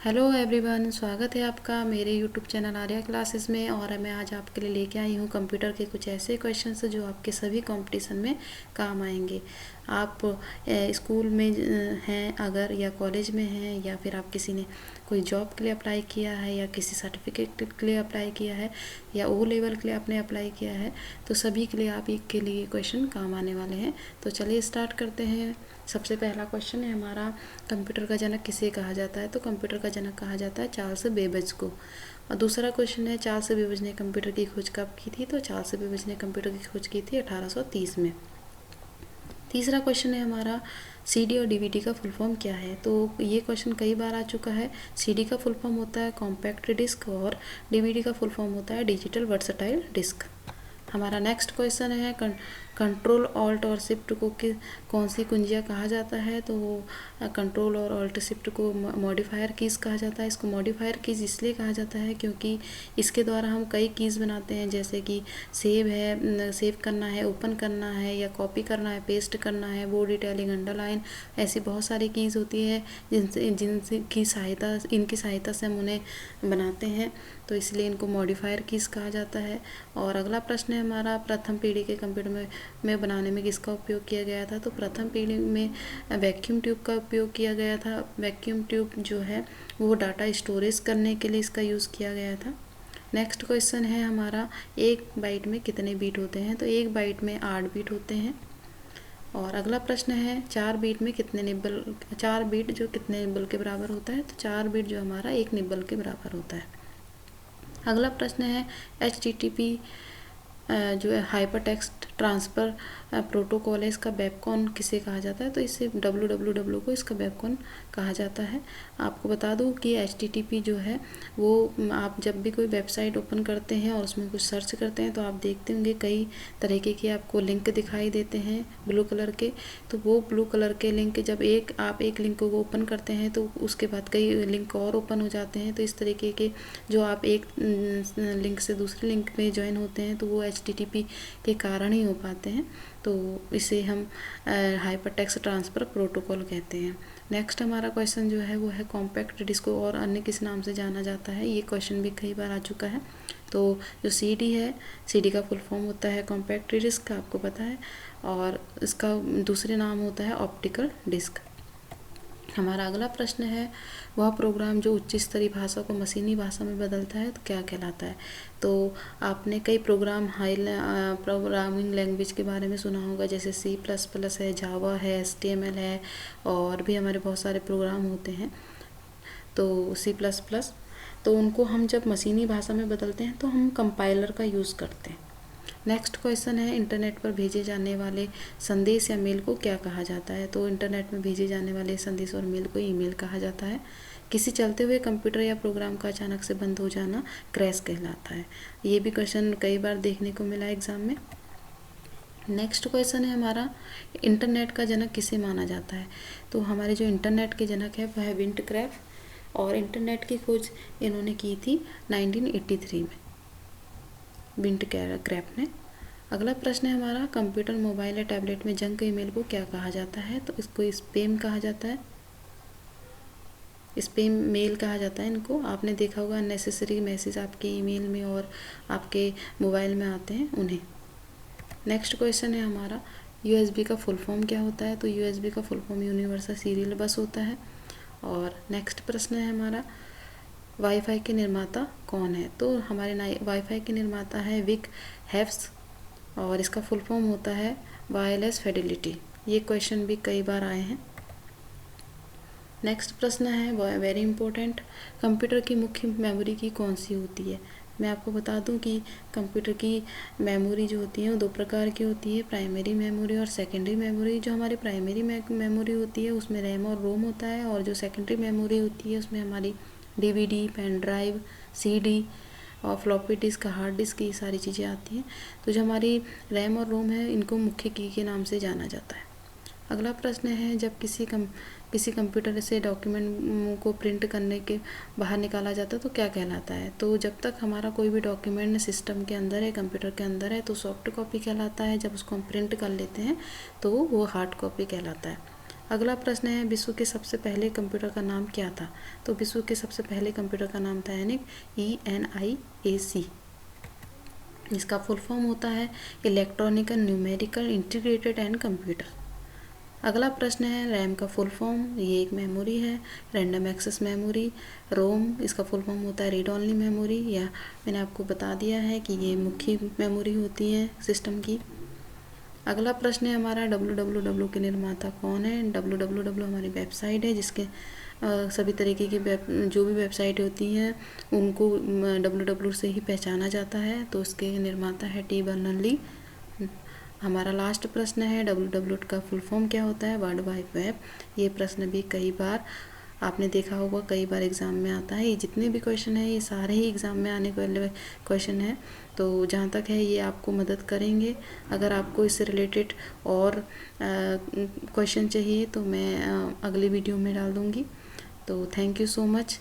Hello everyone, स्वागत है आपका मेरे यूट्यूब चैनल आर्या क्लासेस में। और मैं आज आपके लिए लेके आई हूँ कंप्यूटर के कुछ ऐसे क्वेश्चंस जो आपके सभी कंपटीशन में काम आएंगे। आप स्कूल में हैं अगर, या कॉलेज में हैं, या फिर आप किसी ने कोई जॉब के लिए अप्लाई किया है, या किसी सर्टिफिकेट के लिए अप्लाई किया है, या ओ लेवल के लिए आपने अप्लाई किया है, तो सभी के लिए आप एक के लिए क्वेश्चन काम आने वाले हैं। तो चलिए स्टार्ट करते हैं। सबसे पहला क्वेश्चन है हमारा, कंप्यूटर का जनक किसे कहा जाता है? तो कंप्यूटर का जनक कहा जाता है चार्ल्स बेबेज को। और दूसरा क्वेश्चन है, चार्ल्स बेबेज ने कंप्यूटर की खोज कब की थी? तो चार्ल्स बेबेज ने कंप्यूटर की खोज की थी 1830 में। तीसरा क्वेश्चन है हमारा, सीडी और डीवीडी का फुल फॉर्म क्या है? तो ये क्वेश्चन कई बार आ चुका है। सीडी का फुल फॉर्म होता है कॉम्पैक्ट डिस्क और डीवीडी का फुल फॉर्म होता है डिजिटल वर्सटाइल डिस्क। हमारा नेक्स्ट क्वेश्चन है, कंट्रोल ऑल्ट और शिफ्ट को कौन सी कुंजियाँ कहा जाता है? तो कंट्रोल और ऑल्ट शिफ्ट को मॉडिफायर कीज़ कहा जाता है। इसको मॉडिफायर कीज़ इसलिए कहा जाता है क्योंकि इसके द्वारा हम कई कीज़ बनाते हैं, जैसे कि सेव है, सेव करना है, ओपन करना है, या कॉपी करना है, पेस्ट करना है, बोल्ड, इटैलिक, अंडरलाइन, ऐसी बहुत सारी कीज़ होती है इनकी सहायता से हम उन्हें बनाते हैं, तो इसलिए इनको मॉडिफायर कीज़ कहा जाता है। और अगला प्रश्न है हमारा, प्रथम पीढ़ी के कंप्यूटर में बनाने में किसका उपयोग किया गया था? तो प्रथम पीढ़ी में वैक्यूम ट्यूब का उपयोग किया गया था। वैक्यूम ट्यूब जो है वो डाटा स्टोरेज करने के लिए इसका यूज़ किया गया था। नेक्स्ट क्वेश्चन है हमारा, एक बाइट में कितने बीट होते हैं? तो एक बाइट में 8 बीट होते हैं। और अगला प्रश्न है, 4 बीट में कितने निब्बल, 4 बीट जो कितने निब्बल के बराबर होता है? तो 4 बीट जो हमारा 1 निब्बल के बराबर होता है। अगला प्रश्न है, HTTP जो है हाइपर टेक्स्ट ट्रांसफ़र प्रोटोकॉल है, इसका वेबकॉन किसे कहा जाता है? तो इसे www को इसका वेबकॉन कहा जाता है। आपको बता दूं कि HTTP जो है वो आप जब भी कोई वेबसाइट ओपन करते हैं और उसमें कुछ सर्च करते हैं तो आप देखते होंगे कई तरीके के आपको लिंक दिखाई देते हैं ब्लू कलर के। तो वो ब्लू कलर के लिंक जब आप एक लिंक को ओपन करते हैं तो उसके बाद कई लिंक और ओपन हो जाते हैं। तो इस तरीके के जो आप एक लिंक से दूसरे लिंक में ज्वाइन होते हैं तो वो HTTP के कारण ही हो पाते हैं। तो इसे हम हाइपर टेक्स्ट ट्रांसफ़र प्रोटोकॉल कहते हैं। नेक्स्ट हमारा क्वेश्चन जो है वो है, कॉम्पैक्ट डिस्क को और अन्य किस नाम से जाना जाता है? ये क्वेश्चन भी कई बार आ चुका है। तो जो CD है, CD का फुल फॉर्म होता है कॉम्पैक्ट डिस्क, आपको पता है, और इसका दूसरे नाम होता है ऑप्टिकल डिस्क। हमारा अगला प्रश्न है, वह प्रोग्राम जो उच्च स्तरीय भाषा को मशीनी भाषा में बदलता है तो क्या कहलाता है? तो आपने कई प्रोग्रामिंग लैंग्वेज के बारे में सुना होगा, जैसे C++ है, जावा है, HTML है, और भी हमारे बहुत सारे प्रोग्राम होते हैं। तो C++, तो उनको हम जब मशीनी भाषा में बदलते हैं तो हम कंपाइलर का यूज़ करते हैं। नेक्स्ट क्वेश्चन है, इंटरनेट पर भेजे जाने वाले संदेश या मेल को क्या कहा जाता है? तो इंटरनेट में भेजे जाने वाले संदेश और मेल को ईमेल कहा जाता है। किसी चलते हुए कंप्यूटर या प्रोग्राम का अचानक से बंद हो जाना क्रैश कहलाता है। ये भी क्वेश्चन कई बार देखने को मिला एग्जाम में। नेक्स्ट क्वेश्चन है हमारा, इंटरनेट का जनक किसे माना जाता है? तो हमारे जो इंटरनेट के जनक है वह है विंटक्रैफ्ट, और इंटरनेट की खोज इन्होंने की थी 1983 में, विंटक्रैफ्ट ने। अगला प्रश्न है हमारा, कंप्यूटर, मोबाइल या टैबलेट में जंक ईमेल को क्या कहा जाता है? तो इसको स्पैम कहा जाता है, स्पैम मेल कहा जाता है इनको। आपने देखा होगा अननेसेसरी मैसेज आपके ईमेल में और आपके मोबाइल में आते हैं उन्हें। नेक्स्ट क्वेश्चन है हमारा, USB का फुल फॉर्म क्या होता है? तो USB का फुल फॉर्म यूनिवर्सल सीरियल बस होता है। और नेक्स्ट प्रश्न है हमारा, वाईफाई के निर्माता कौन है? तो हमारे वाईफाई के निर्माता है विक हेफ्स, और इसका फुल फॉर्म होता है वायरलेस फिडेलिटी। ये क्वेश्चन भी कई बार आए हैं। नेक्स्ट प्रश्न है वेरी इंपॉर्टेंट, कंप्यूटर की मुख्य मेमोरी की कौन सी होती है? मैं आपको बता दूं कि कंप्यूटर की मेमोरी जो होती है वो 2 प्रकार की होती है, प्राइमरी मेमोरी और सेकेंडरी मेमोरी। जो हमारी प्राइमरी मेमोरी होती है उसमें रैम और रोम होता है, और जो सेकेंडरी मेमोरी होती है उसमें हमारी DVD, पेन ड्राइव, CD और फ्लॉपी डिस्क, हार्ड डिस्क, ये सारी चीज़ें आती हैं। तो जो हमारी रैम और रोम है इनको मुख्य की के नाम से जाना जाता है। अगला प्रश्न है, जब किसी कंप्यूटर से डॉक्यूमेंट को प्रिंट करने के बाहर निकाला जाता है तो क्या कहलाता है? तो जब तक हमारा कोई भी डॉक्यूमेंट सिस्टम के अंदर है, कंप्यूटर के अंदर है, तो सॉफ्ट कॉपी कहलाता है। जब उसको हम प्रिंट कर लेते हैं तो वो हार्ड कॉपी कहलाता है। अगला प्रश्न है विश्व के सबसे पहले कंप्यूटर का नाम क्या था? तो विश्व के सबसे पहले कंप्यूटर का नाम था यानी ENIAC। इसका फुल फॉर्म होता है electronical numerical integrated and computer. अगला प्रश्न है रैम का फुल फॉर्म, ये एक मेमोरी है, रैंडम एक्सेस मेमोरी। रोम इसका फुल फॉर्म होता है रीड ओनली मेमोरी, या मैंने आपको बता दिया है कि ये मुख्य मेमोरी होती है सिस्टम की। अगला प्रश्न है हमारा www के निर्माता कौन है? www हमारी वेबसाइट है जिसके सभी तरीके की जो भी वेबसाइट होती हैं उनको www से ही पहचाना जाता है, तो उसके निर्माता है टी बर्नर्ली। हमारा लास्ट प्रश्न है www का फुल फॉर्म क्या होता है? World wide web. ये प्रश्न भी कई बार आपने देखा होगा, कई बार एग्ज़ाम में आता है। ये जितने भी क्वेश्चन है ये सारे ही एग्ज़ाम में आने वाले क्वेश्चन है, तो जहाँ तक है ये आपको मदद करेंगे। अगर आपको इससे रिलेटेड और क्वेश्चन चाहिए तो मैं अगली वीडियो में डाल दूँगी। तो थैंक यू सो मच।